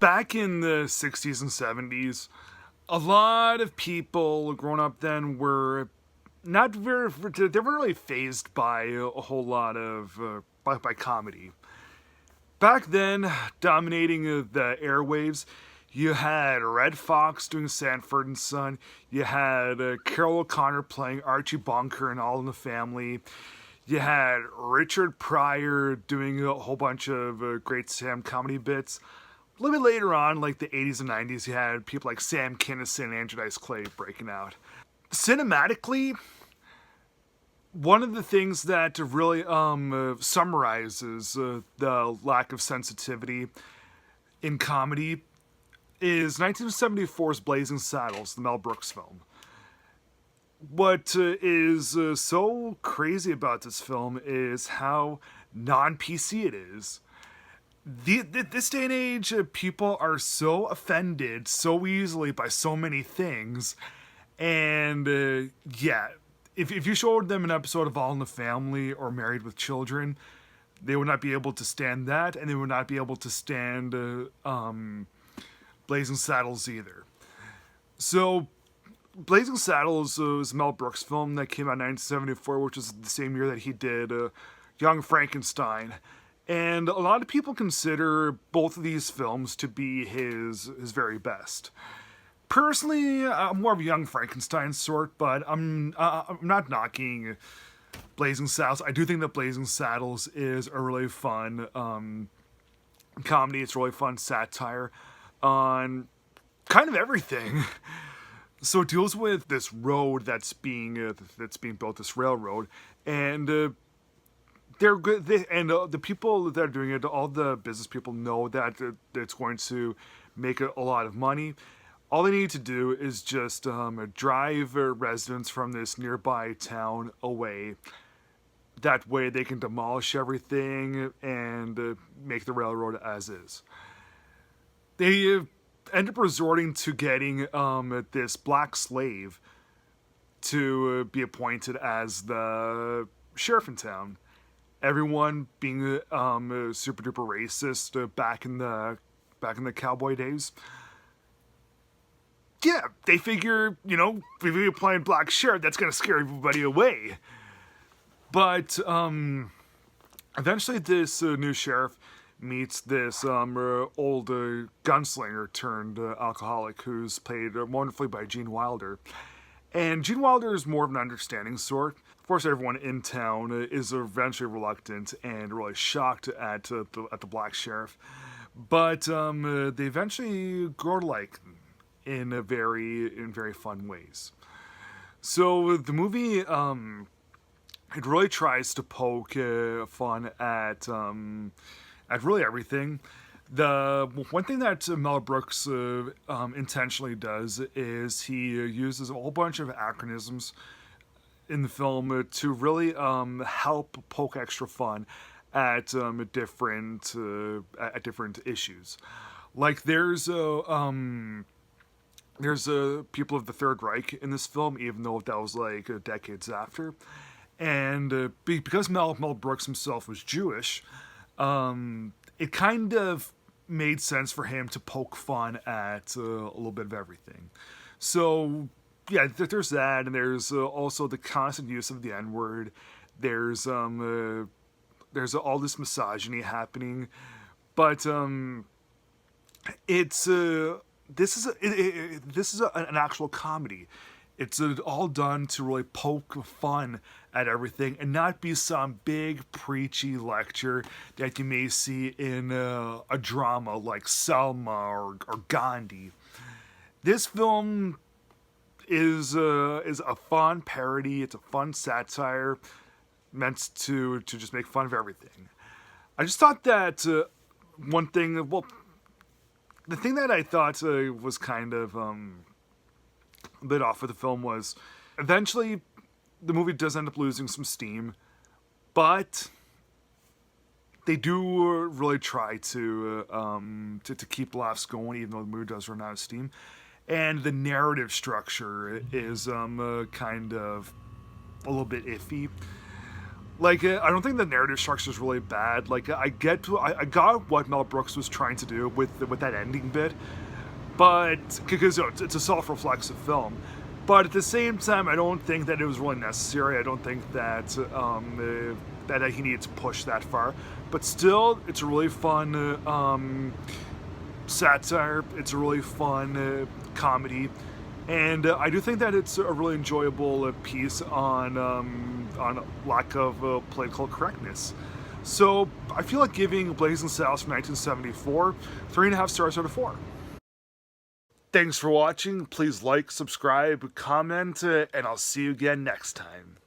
back in the 60s and 70s, a lot of people growing up then were not very, they were really phased by a whole lot of, by comedy. Back then, dominating the airwaves, you had Red Fox doing Sanford and Son. You had Carol O'Connor playing Archie Bunker and All in the Family. You had Richard Pryor doing a whole bunch of Great Sam comedy bits. A little bit later on, like the 80s and 90s, you had people like Sam Kinison and Andrew Dice Clay breaking out. Cinematically, one of the things that really summarizes the lack of sensitivity in comedy is 1974's Blazing Saddles, the Mel Brooks film. What is so crazy about this film is how non-PC it is. This day and age, people are so offended so easily by so many things. And yeah, if you showed them an episode of All in the Family or Married with Children, they would not be able to stand that, and they would not be able to stand Blazing Saddles either. So, Blazing Saddles was a Mel Brooks film that came out in 1974, which was the same year that he did Young Frankenstein. And a lot of people consider both of these films to be his very best. Personally, I'm more of a Young Frankenstein sort, but I'm not knocking Blazing Saddles. I do think that Blazing Saddles is a really fun comedy. It's a really fun satire on kind of everything. So it deals with this road that's being built, this railroad, and they're good. The people that are doing it, all the business people know that it's going to make a lot of money. All they need to do is just drive residents from this nearby town away. That way they can demolish everything and make the railroad as is. They end up resorting to getting this black slave to be appointed as the sheriff in town. Everyone being super duper racist back in the cowboy days. Yeah, they figure, if we apply black sheriff, that's gonna scare everybody away. But eventually, this new sheriff meets this old gunslinger turned alcoholic who's played wonderfully by Gene Wilder. And Gene Wilder is more of an understanding sort. Of course, everyone in town is eventually reluctant and really shocked at the black sheriff. But they eventually grow to like him in very fun ways. So the movie it really tries to poke fun at really everything. The one thing that Mel Brooks intentionally does is he uses a whole bunch of acronyms in the film to really help poke extra fun at different issues. Like there's people of the Third Reich in this film, even though that was like decades after. And because Mel Brooks himself was Jewish, it kind of made sense for him to poke fun at a little bit of everything. So, yeah, there's that, and there's also the constant use of the N-word. There's all this misogyny happening, but it's this is an actual comedy. It's all done to really poke fun at everything and not be some big preachy lecture that you may see in a drama like Selma or Gandhi. This film is a fun parody. It's a fun satire meant to just make fun of everything. I just thought that one thing, well, the thing that I thought was kind of a bit off with the film was eventually the movie does end up losing some steam, but they do really try to keep laughs going, even though the movie does run out of steam. And the narrative structure is kind of a little bit iffy. Like, I don't think the narrative structure is really bad. Like, I got what Mel Brooks was trying to do with that ending bit, but because it's a self-reflexive film. But at the same time, I don't think that it was really necessary. I don't think that that he needed to push that far. But still, it's a really fun satire. It's a really fun comedy, and I do think that it's a really enjoyable piece on lack of political correctness. So I feel like giving Blazing Saddles from 1974 3.5 stars out of 4. Thanks for watching. Please like, subscribe, comment, and I'll see you again next time.